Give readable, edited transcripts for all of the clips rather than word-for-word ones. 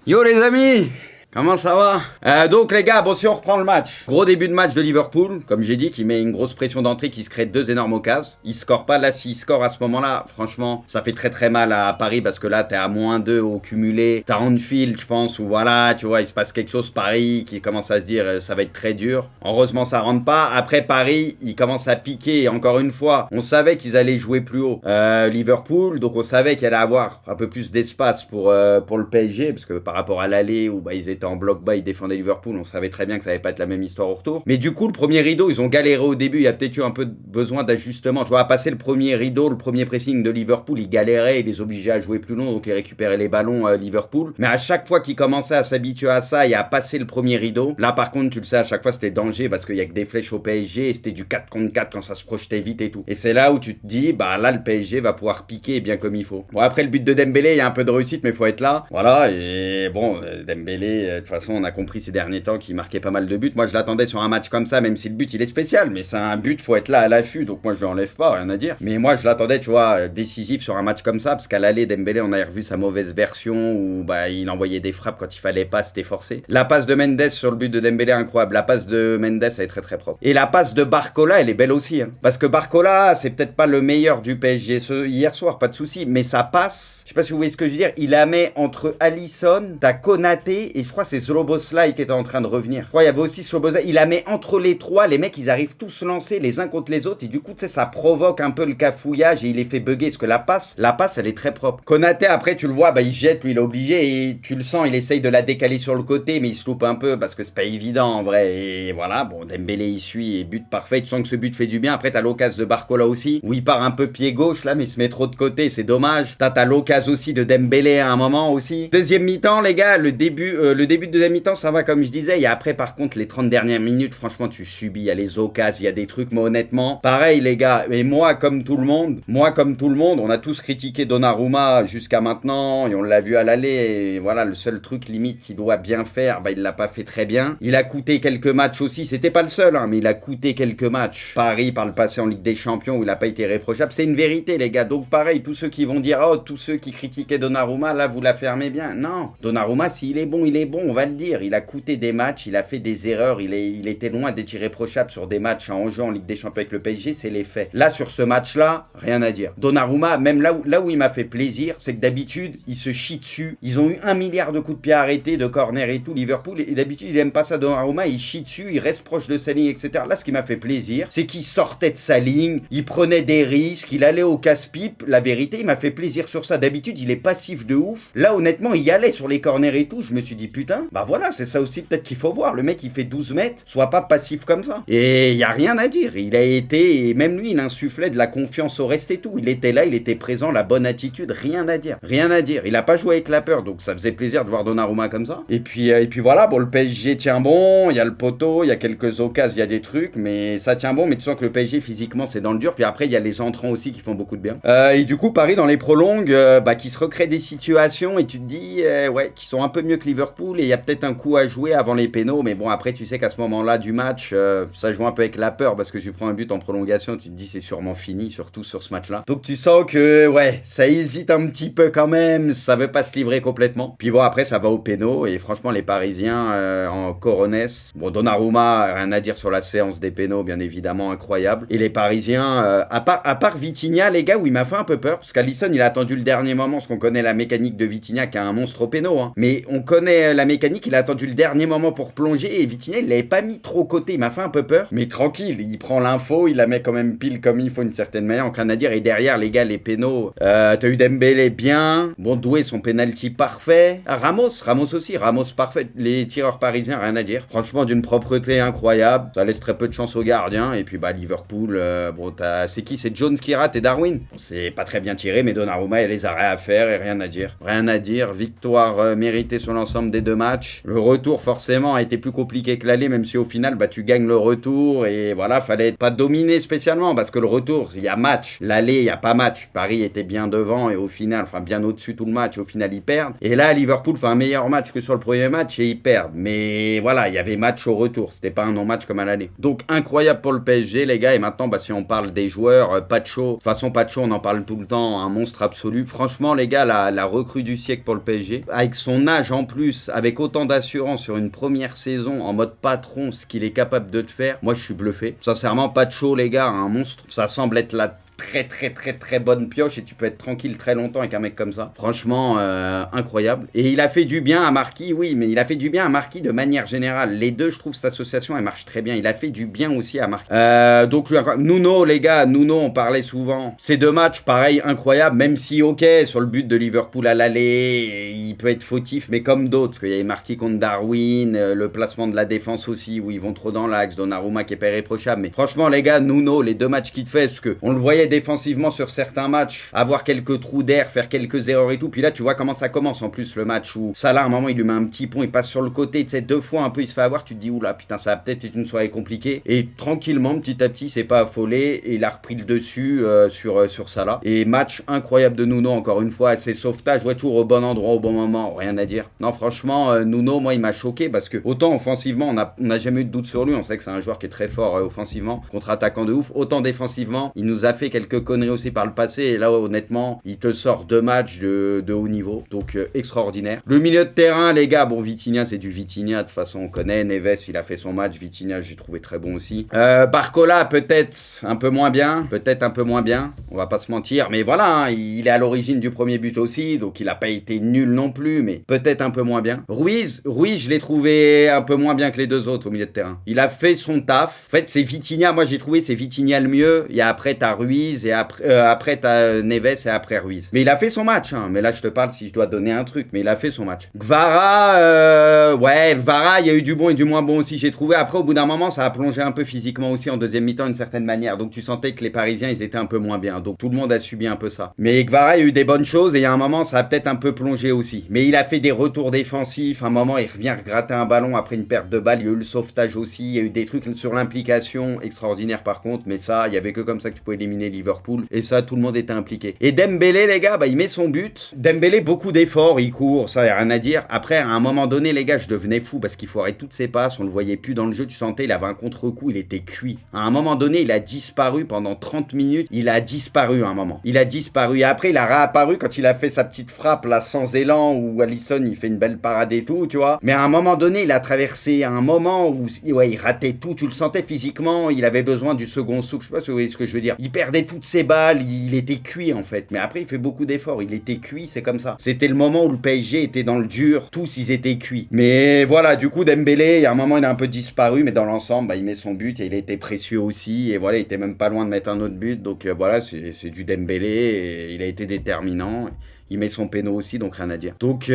Yo les amis, comment ça va? Donc les gars, bon si on reprend le match. Gros début de match de Liverpool, comme j'ai dit, qui met une grosse pression d'entrée, qui se crée deux énormes occasions. Il score pas, là s'il score à ce moment-là, franchement, ça fait très très mal à Paris parce que là t'es à -2 au cumulé. T'as Anfield, je pense, où voilà, tu vois, il se passe quelque chose, Paris qui commence à se dire ça va être très dur. Heureusement ça rentre pas. Après Paris, il commence à piquer et encore une fois, on savait qu'ils allaient jouer plus haut. Liverpool, donc on savait qu'il allait avoir un peu plus d'espace pour le PSG, parce que par rapport à l'aller où bah, ils étaient en bloc bas, ils défendaient Liverpool, on savait très bien que ça allait pas être la même histoire au retour. Mais du coup, le premier rideau, ils ont galéré au début, il y a peut-être eu un peu besoin d'ajustement. Tu vois, à passer le premier rideau, le premier pressing de Liverpool, ils galéraient, ils les obligeaient à jouer plus long, donc ils récupéraient les ballons Liverpool. Mais à chaque fois qu'ils commençaient à s'habituer à ça et à passer le premier rideau, là par contre, tu le sais, à chaque fois c'était danger parce qu'il y a que des flèches au PSG et c'était du 4 contre 4 quand ça se projetait vite et tout. Et c'est là où tu te dis, bah là le PSG va pouvoir piquer bien comme il faut. Bon, après le but de Dembélé, il y a un peu de réussite, mais il faut être là. Voilà, et bon, Dembélé, de toute façon, on a compris ces derniers temps qu'il marquait pas mal de buts. Moi, je l'attendais sur un match comme ça, même si le but il est spécial, mais c'est un but, faut être là à l'affût, donc moi je l'enlève pas, rien à dire. Mais moi, je l'attendais, tu vois, décisif sur un match comme ça, parce qu'à l'aller, Dembélé, on a revu sa mauvaise version où bah il envoyait des frappes quand il fallait pas, c'était forcé. La passe de Mendes sur le but de Dembélé, incroyable. La passe de Mendes, elle est très très propre. Et la passe de Barcola, elle est belle aussi, hein. Parce que Barcola, c'est peut-être pas le meilleur du PSG hier soir, pas de souci, mais ça passe. Je sais pas si vous voyez ce que je veux dire. Il la met entre Alisson, t'as Konaté et je crois que c'est Szoboszlai qui était en train de revenir. Je crois qu'il y avait aussi Szoboszlai. Il la met entre les trois. Les mecs, ils arrivent tous lancés les uns contre les autres et du coup, tu sais, ça provoque un peu le cafouillage et il les fait bugger parce que la passe, elle est très propre. Konaté, après, tu le vois, bah il jette, lui, il est obligé et tu le sens, il essaye de la décaler sur le côté, mais il se loupe un peu parce que c'est pas évident en vrai. Et voilà, bon, Dembélé il suit et but parfait. Tu sens que ce but fait du bien. Après, t'as l'occasion de Barcola aussi où il part un peu pied gauche là, mais il se met trop de côté, c'est dommage. T'as l'occasion aussi de Dembélé à un moment aussi. Deuxième mi-temps, les gars, le début de deuxième mi-temps, ça va comme je disais. Et après, par contre, les 30 dernières minutes, franchement, tu subis. Il y a les occasions, il y a des trucs, mais honnêtement, pareil, les gars. Et moi, comme tout le monde, on a tous critiqué Donnarumma jusqu'à maintenant et on l'a vu à l'aller. Et voilà, le seul truc limite qu'il doit bien faire, bah, il l'a pas fait très bien. Il a coûté quelques matchs aussi. C'était pas le seul, hein, mais il a coûté quelques matchs. Paris, par le passé en Ligue des Champions, où il a pas été réprochable. C'est une vérité, les gars. Donc, pareil, tous ceux qui vont dire, oh, tous ceux qui critiquaient Donnarumma, là, vous la fermez bien. Non, Donnarumma, s'il est bon, on va le dire. Il a coûté des matchs, il a fait des erreurs, il était loin d'être irréprochable sur des matchs en jeu en Ligue des Champions avec le PSG, c'est les faits. Là, sur ce match-là, rien à dire. Donnarumma, même là où il m'a fait plaisir, c'est que d'habitude, il se chie dessus. Ils ont eu 1 milliard de coups de pied arrêtés, de corner et tout, Liverpool, et d'habitude, il aime pas ça, Donnarumma, il chie dessus, il reste proche de sa ligne, etc. Là, ce qui m'a fait plaisir, c'est qu'il sortait de sa ligne, il prenait des risques, il allait au casse-pipe. La vérité, il m'a fait plaisir sur ça. D'habitude, il est passif de ouf. Là, honnêtement, il y allait sur les corners et tout. Je me suis dit, putain, bah voilà, c'est ça aussi peut-être qu'il faut voir. Le mec, il fait 12 mètres, soit pas passif comme ça. Et il y a rien à dire. Il a été, et même lui, il insufflait de la confiance au reste et tout. Il était là, il était présent, la bonne attitude, rien à dire. Rien à dire. Il a pas joué avec la peur, donc ça faisait plaisir de voir Donnarumma comme ça. Et puis voilà, bon, le PSG tient bon, il y a le poteau, il y a quelques occasions, il y a des trucs, mais ça tient bon, mais tu sens que le PSG, physiquement, c'est dans le dur. Puis après, il y a les entrants aussi qui font beaucoup de bien. Et du coup, Paris, dans les prolongues, qui se recrée des situations et tu te dis, ouais, qui sont un peu mieux que Liverpool et il y a peut-être un coup à jouer avant les pénaux, mais bon, après, tu sais qu'à ce moment-là du match, ça joue un peu avec la peur parce que tu prends un but en prolongation, tu te dis c'est sûrement fini, surtout sur ce match-là. Donc tu sens que, ouais, ça hésite un petit peu quand même, ça veut pas se livrer complètement. Puis bon, après, ça va aux pénaux et franchement, les Parisiens en coronesse, bon, Donnarumma, rien à dire sur la séance des pénaux, bien évidemment, incroyable. Et les Parisiens, à part Vitinha, les gars, où il m'a fait un peu peur, parce qu'Alisson, il a attendu le dernier moment, parce qu'on connaît la mécanique de Vitinha qui a un monstre au pénaux, hein. Mais on connaît la mécanique, il a attendu le dernier moment pour plonger, et Vitinha, il l'avait pas mis trop côté, il m'a fait un peu peur. Mais tranquille, il prend l'info, il la met quand même pile comme il faut d'une certaine manière, en rien à dire. Et derrière, les gars, les pénaux, t'as eu Dembélé bien, bon, Doué, son penalty parfait. Ah, Ramos aussi, Ramos parfait. Les tireurs parisiens, rien à dire. Franchement, d'une propreté incroyable, ça laisse très peu de chance aux gardiens. Et puis, bah, Liverpool, bon, c'est qui? C'est Jones qui rate et Darwin. Bon, c'est pas très bien tiré, mais Donnarumma, il y a les arrêts à faire et rien à dire. Rien à dire, victoire méritée sur l'ensemble des deux de match. Le retour, forcément, a été plus compliqué que l'aller, même si au final, bah, tu gagnes le retour. Et voilà, fallait pas dominer spécialement, parce que le retour, il y a match. L'aller, il n'y a pas match. Paris était bien devant, et au final, enfin, bien au-dessus tout le match. Au final, ils perdent. Et là, Liverpool fait un meilleur match que sur le premier match, et ils perdent. Mais voilà, il y avait match au retour. C'était pas un non-match comme à l'aller. Donc, incroyable pour le PSG, les gars. Et maintenant, bah, si on parle des joueurs, Pacho. De toute façon, Pacho, on en parle tout le temps, un monstre absolu. Franchement, les gars, la recrue du siècle pour le PSG. Avec son âge en plus, avec autant d'assurance sur une première saison, en mode patron, ce qu'il est capable de te faire, moi je suis bluffé. Sincèrement, Pacho, les gars, un monstre. Ça semble être la très bonne pioche et tu peux être tranquille très longtemps avec un mec comme ça. Franchement, incroyable. Et il a fait du bien à Marquis, oui, mais il a fait du bien à Marquis de manière générale. Les deux, je trouve, cette association, elle marche très bien. Il a fait du bien aussi à Marquis. Donc, Nuno, les gars, Nuno, on parlait souvent. Ces deux matchs, pareil, incroyable, même si, ok, sur le but de Liverpool à l'aller, il peut être fautif, mais comme d'autres, parce qu'il y avait Marquis contre Darwin, le placement de la défense aussi, où ils vont trop dans l'axe, Donnarumma qui est pas irréprochable. Mais franchement, les gars, Nuno, les deux matchs qu'il fait, parce qu'on le voyait défensivement sur certains matchs, avoir quelques trous d'air, faire quelques erreurs et tout. Puis là, tu vois comment ça commence en plus le match où Salah, à un moment, il lui met un petit pont, il passe sur le côté, tu sais, deux fois un peu, il se fait avoir. Tu te dis, oula, putain, ça va peut-être être une soirée compliquée. Et tranquillement, petit à petit, il s'est pas affolé et il a repris le dessus sur Salah. Et match incroyable de Nuno, encore une fois, ses sauvetages, ouais, toujours au bon endroit, au bon moment, rien à dire. Non, franchement, Nuno, moi, il m'a choqué parce que autant offensivement, on n'a jamais eu de doute sur lui. On sait que c'est un joueur qui est très fort offensivement, contre-attaquant de ouf. Autant défensivement, il nous a fait quelques conneries aussi par le passé et là honnêtement il te sort deux matchs de haut niveau, donc extraordinaire. Le milieu de terrain, les gars, bon, Vitinha, c'est du Vitinha, de toute façon on connaît. Neves, il a fait son match. Vitinha, j'ai trouvé très bon aussi. Barcola, peut-être un peu moins bien, on va pas se mentir, mais voilà, hein, il est à l'origine du premier but aussi, donc il a pas été nul non plus, mais peut-être un peu moins bien. Ruiz, je l'ai trouvé un peu moins bien que les deux autres au milieu de terrain. Il a fait son taf. En fait, c'est Vitinha, moi j'ai trouvé c'est Vitinha le mieux, et après t'as Ruiz, et après t'as Neves, et après Ruiz. Mais il a fait son match, hein. Mais là je te parle si je dois donner un truc, mais il a fait son match. Gvara, Gvara, il y a eu du bon et du moins bon aussi, j'ai trouvé. Après, au bout d'un moment, ça a plongé un peu physiquement aussi en deuxième mi-temps d'une certaine manière, donc tu sentais que les Parisiens, ils étaient un peu moins bien, donc tout le monde a subi un peu ça. Mais Gvara, il y a eu des bonnes choses, et il y a un moment, ça a peut-être un peu plongé aussi. Mais il a fait des retours défensifs, un moment, il revient gratter un ballon après une perte de balle, il y a eu le sauvetage aussi, il y a eu des trucs sur l'implication extraordinaire par contre, mais ça, il y avait que comme ça que tu pouvais éliminer Liverpool, et ça, tout le monde était impliqué. Et Dembélé, les gars, bah, il met son but. Dembélé, beaucoup d'efforts, il court, ça, y a rien à dire. Après, à un moment donné, les gars, je devenais fou parce qu'il foirait toutes ses passes, on le voyait plus dans le jeu, tu sentais, il avait un contre-coup, il était cuit. À un moment donné, il a disparu pendant 30 minutes, il a disparu à un moment. Il a disparu, et après, il a réapparu quand il a fait sa petite frappe, là, sans élan, où Alisson, il fait une belle parade et tout, tu vois. Mais à un moment donné, il a traversé un moment où, ouais, il ratait tout, tu le sentais physiquement, il avait besoin du second souffle, je sais pas si vous voyez ce que je veux dire. Il perdait toutes ses balles, il était cuit en fait, mais après il fait beaucoup d'efforts, il était cuit, c'est comme ça. C'était le moment où le PSG était dans le dur, tous ils étaient cuits. Mais voilà, du coup Dembélé, il y a un moment il a un peu disparu, mais dans l'ensemble, bah, il met son but et il était précieux aussi, et voilà, il était même pas loin de mettre un autre but, donc voilà, c'est du Dembélé, et il a été déterminant. Il met son péno aussi, donc rien à dire. Donc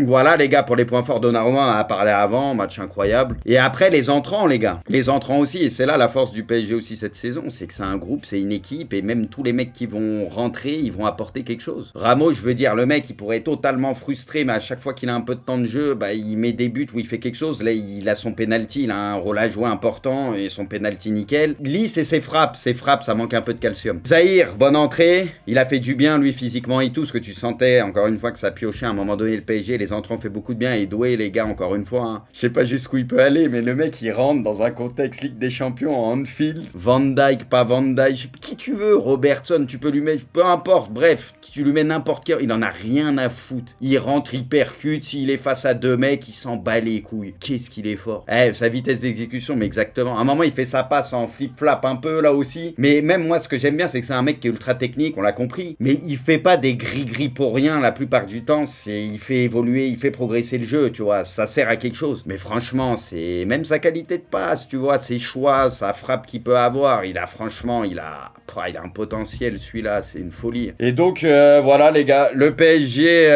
voilà, les gars, pour les points forts, Donnarumma a parlé avant, match incroyable. Et après, les entrants, les gars. Les entrants aussi, et c'est là la force du PSG aussi cette saison, c'est que c'est un groupe, c'est une équipe, et même tous les mecs qui vont rentrer, ils vont apporter quelque chose. Ramos, je veux dire, le mec, il pourrait être totalement frustré, mais à chaque fois qu'il a un peu de temps de jeu, bah, il met des buts où il fait quelque chose. Là, il a son penalty, il a un rôle à jouer important, et son penalty nickel. Lisse et ses frappes, ça manque un peu de calcium. Zahir, bonne entrée, il a fait du bien, lui, physiquement et tout, ce que tu sentais encore une fois que ça piochait à un moment donné le PSG, les entrants fait beaucoup de bien, et Doué, les gars, encore une fois, hein, je sais pas jusqu'où il peut aller, mais le mec il rentre dans un contexte Ligue des Champions en Anfield, Van Dijk, pas Van Dijk, qui tu veux, Robertson, tu peux lui mettre, peu importe, bref, tu lui mets n'importe qui, il en a rien à foutre, il rentre, il percute, s'il est face à deux mecs, il s'en bat les couilles, qu'est-ce qu'il est fort, sa vitesse d'exécution, mais exactement, à un moment il fait sa passe en flip-flap un peu là aussi, mais même moi ce que j'aime bien c'est que c'est un mec qui est ultra technique, on l'a compris, mais il fait pas des gris-gris pour rien la plupart du temps, il fait évoluer, il fait progresser le jeu, tu vois, ça sert à quelque chose. Mais franchement, c'est même sa qualité de passe, tu vois, ses choix, sa frappe qu'il peut avoir, il a un potentiel, celui-là, c'est une folie. Et donc, voilà les gars, le PSG,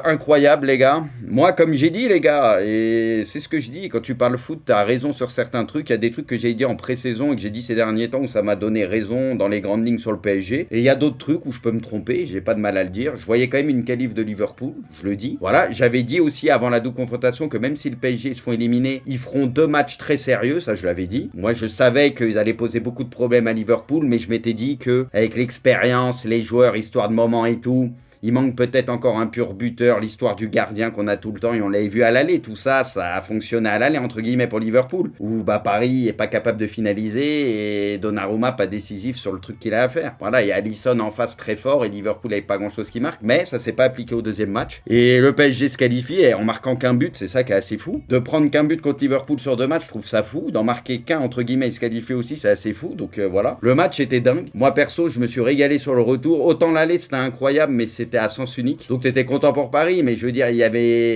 incroyable les gars. Moi, comme j'ai dit les gars, et c'est ce que je dis, quand tu parles foot, t'as raison sur certains trucs, il y a des trucs que j'ai dit en pré-saison et que j'ai dit ces derniers temps où ça m'a donné raison dans les grandes lignes sur le PSG. Et il y a d'autres trucs où je peux me tromper, j'ai pas de mal à le dire. dire. Je voyais quand même une qualif de Liverpool, je le dis. Voilà, j'avais dit aussi avant la double confrontation que même si le PSG se font éliminer, ils feront 2 matchs très sérieux, ça je l'avais dit. Moi je savais qu'ils allaient poser beaucoup de problèmes à Liverpool, mais je m'étais dit que avec l'expérience, les joueurs, histoire de moment et tout, il manque peut-être encore un pur buteur, l'histoire du gardien qu'on a tout le temps et on l'avait vu à l'aller. Tout ça, ça a fonctionné à l'aller entre guillemets pour Liverpool. Où Paris est pas capable de finaliser et Donnarumma pas décisif sur le truc qu'il a à faire. Voilà, il y a Alisson en face très fort et Liverpool avait pas grand chose qui marque. Mais ça s'est pas appliqué au deuxième match. Et le PSG se qualifie en marquant qu'un but, c'est ça qui est assez fou. De prendre qu'un but contre Liverpool sur 2 matchs, je trouve ça fou. D'en marquer qu'un entre guillemets et se qualifier aussi, c'est assez fou. Donc voilà. Le match était dingue. Moi perso, je me suis régalé sur le retour. Autant l'aller, c'était incroyable, mais c'était à sens unique. Donc t'étais content pour Paris, mais je veux dire,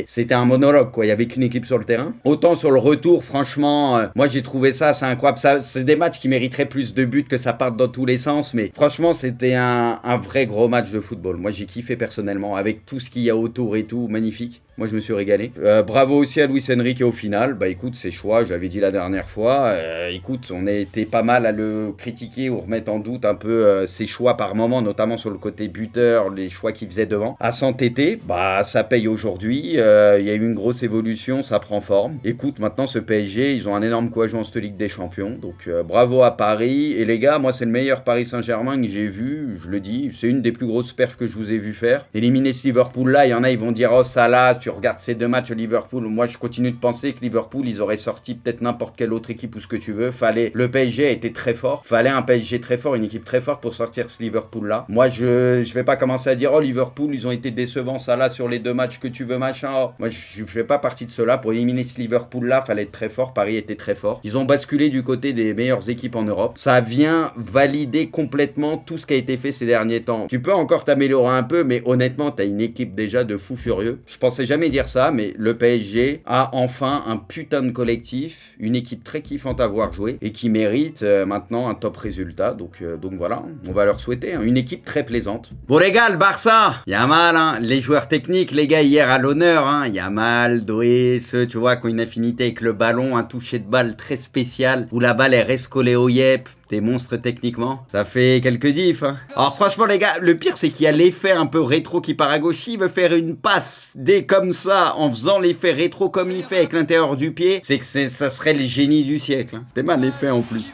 c'était un monologue, quoi. Il y avait qu'une équipe sur le terrain. Autant sur le retour, franchement, moi j'ai trouvé ça, c'est incroyable. Ça, c'est des matchs qui mériteraient plus de buts, que ça parte dans tous les sens, mais franchement, c'était un vrai gros match de football. Moi j'ai kiffé personnellement, avec tout ce qu'il y a autour et tout, magnifique. Moi, je me suis régalé. Bravo aussi à Luis Enrique au final. Bah écoute, ses choix, j'avais dit la dernière fois. Écoute, on a été pas mal à le critiquer ou remettre en doute un peu ses choix par moment, notamment sur le côté buteur, les choix qu'il faisait devant. À s'entêter, bah ça paye aujourd'hui. Il y a eu une grosse évolution, ça prend forme. Écoute, maintenant ce PSG, ils ont un énorme coup à jouer en cette Ligue des Champions. Donc bravo à Paris. Et les gars, moi c'est le meilleur Paris Saint-Germain que j'ai vu, je le dis. C'est une des plus grosses perfs que je vous ai vu faire. Éliminer ce Liverpool-là, il y en a, ils vont dire, oh Salah, tu regardes ces 2 matchs au Liverpool, moi je continue de penser que Liverpool, ils auraient sorti peut-être n'importe quelle autre équipe ou ce que tu veux. Le PSG a été très fort. Fallait un PSG très fort, une équipe très forte pour sortir ce Liverpool-là. Moi, je vais pas commencer à dire, oh Liverpool, ils ont été décevants, ça là, sur les 2 matchs que tu veux, machin. Oh. Moi, je fais pas partie de cela. Pour éliminer ce Liverpool-là, fallait être très fort. Paris était très fort. Ils ont basculé du côté des meilleures équipes en Europe. Ça vient valider complètement tout ce qui a été fait ces derniers temps. Tu peux encore t'améliorer un peu, mais honnêtement, t'as une équipe déjà de fous furieux. Je pensais jamais dire ça, mais le PSG a enfin un putain de collectif, une équipe très kiffante à voir jouer et qui mérite maintenant un top résultat. Donc voilà, on va leur souhaiter une équipe très plaisante. Bon les gars, le Barça, Yamal, hein, les joueurs techniques, les gars hier à l'honneur, hein, Yamal, Doué, ceux tu vois qui ont une affinité avec le ballon, un toucher de balle très spécial où la balle est reste collée au yep. Des monstres techniquement, ça fait quelques diffs. Hein. Alors franchement les gars, le pire c'est qu'il y a l'effet un peu rétro qui part à gauche. Il veut faire une passe dès comme ça, en faisant l'effet rétro comme il fait avec l'intérieur du pied. C'est que ça serait le génie du siècle. Hein. C'est mal l'effet en plus.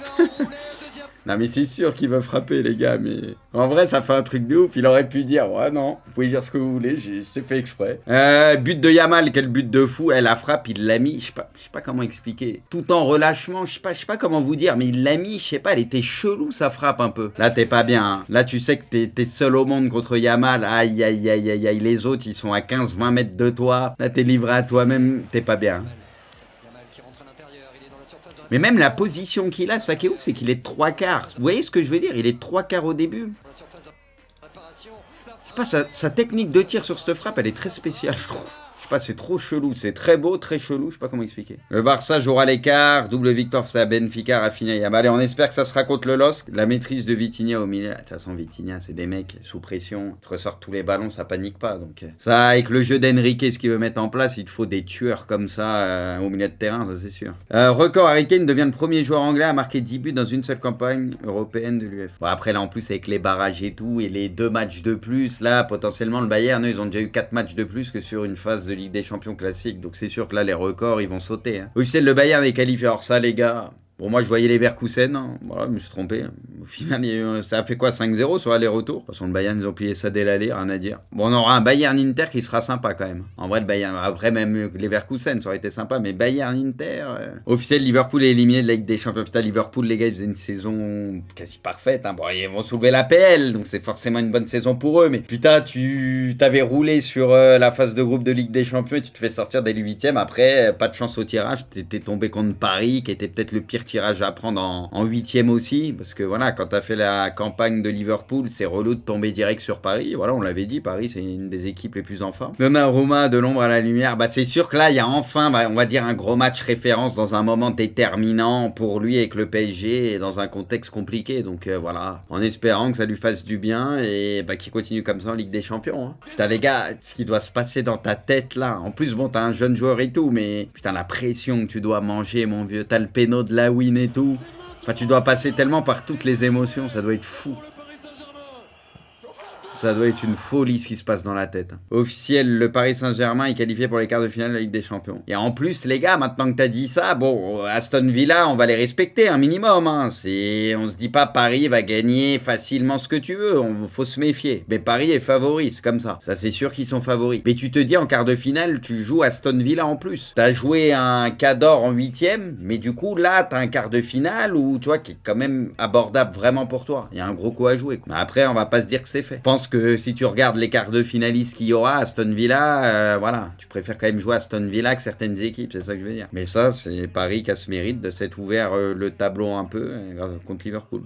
Non mais c'est sûr qu'il va frapper les gars, mais en vrai ça fait un truc de ouf. Il aurait pu dire ouais non, vous pouvez dire ce que vous voulez, c'est fait exprès. But de Yamal, quel but de fou. La frappe il l'a mis, je sais pas comment expliquer. Tout en relâchement, je sais pas comment vous dire, mais il l'a mis, je sais pas, elle était chelou sa frappe un peu. Là t'es pas bien, hein. Là tu sais que t'es seul au monde contre Yamal. Aïe aïe aïe aïe aïe, les autres ils sont à 15-20 mètres de toi. Là t'es livré à toi-même, t'es pas bien. Mais même la position qu'il a, ça qui est ouf, c'est qu'il est 3 quarts. Vous voyez ce que je veux dire? Il est 3 quarts au début. Je sais pas, sa technique de tir sur cette frappe, elle est très spéciale, je trouve. Je sais pas, c'est trop chelou, c'est très beau, très chelou, je sais pas comment expliquer. Le Barça jouera l'écart, double victoire face à Benfica, Rafinha et Yamal. Allez, on espère que ça se raconte le LOSC. La maîtrise de Vitinha au milieu. De toute façon, Vitinha, c'est des mecs sous pression, ils te ressortent tous les ballons, ça panique pas. Donc ça, avec le jeu d'Enrique, ce qu'il veut mettre en place, il te faut des tueurs comme ça au milieu de terrain, ça c'est sûr. Record, Harry Kane devient le premier joueur anglais à marquer 10 buts dans une seule campagne européenne de l'UEFA. Bon, après là, en plus, avec les barrages et tout, et les 2 matchs de plus, là, potentiellement, le Bayern, eux, ils ont déjà eu 4 matchs de plus que sur une phase de Ligue des Champions classique, donc c'est sûr que là les records ils vont sauter. Hein. Officiel, le Bayern est qualifié. Alors ça les gars, bon moi je voyais les Leverkusen, hein. Voilà, je me suis trompé. Au final ça a fait quoi, 5-0 sur aller-retour. De toute façon le Bayern ils ont plié ça dès l'aller, rien à dire. Bon on aura un Bayern-Inter qui sera sympa quand même. En vrai le Bayern, après même les Leverkusen ça aurait été sympa, mais Bayern-Inter... Officiel, Liverpool est éliminé de la Ligue des Champions. Putain, Liverpool les gars ils faisaient une saison quasi parfaite. Hein. Bon ils vont soulever la PL, donc c'est forcément une bonne saison pour eux, mais putain tu t'avais roulé sur la phase de groupe de Ligue des Champions et tu te fais sortir dès les 8e. Après pas de chance au tirage, t'étais tombé contre Paris qui était peut-être le pire tirage à prendre en 8e aussi, parce que voilà, quand t'as fait la campagne de Liverpool, c'est relou de tomber direct sur Paris. Voilà, on l'avait dit, Paris c'est une des équipes les plus en forme. Donnarumma de l'ombre à la lumière, bah c'est sûr que là il y a enfin, on va dire un gros match référence dans un moment déterminant pour lui avec le PSG et dans un contexte compliqué. Donc voilà, en espérant que ça lui fasse du bien et qu'il continue comme ça en Ligue des Champions. Hein. Putain les gars, ce qui doit se passer dans ta tête là. En plus bon, t'as un jeune joueur et tout, mais putain la pression que tu dois manger mon vieux, t'as le péno de la win et tout. Enfin tu dois passer tellement par toutes les émotions, ça doit être fou. Ça doit être une folie ce qui se passe dans la tête. Officiel, le Paris Saint-Germain est qualifié pour les quarts de finale de la Ligue des Champions. Et en plus, les gars, maintenant que t'as dit ça, bon, Aston Villa, on va les respecter un minimum. Hein. On se dit pas Paris va gagner facilement ce que tu veux. Faut se méfier. Mais Paris est favori, c'est comme ça. Ça, c'est sûr qu'ils sont favoris. Mais tu te dis en quart de finale, tu joues Aston Villa en plus. T'as joué un Cador en 8ème, mais du coup, là, t'as un quart de finale où, tu vois, qui est quand même abordable vraiment pour toi. Il y a un gros coup à jouer. Quoi. Après, on va pas se dire que c'est fait. Je pense que si tu regardes les quarts de finalistes qu'il y aura, Aston Villa, voilà, tu préfères quand même jouer Aston Villa que certaines équipes, c'est ça que je veux dire. Mais ça, c'est Paris qui a ce mérite de s'être ouvert le tableau un peu contre Liverpool.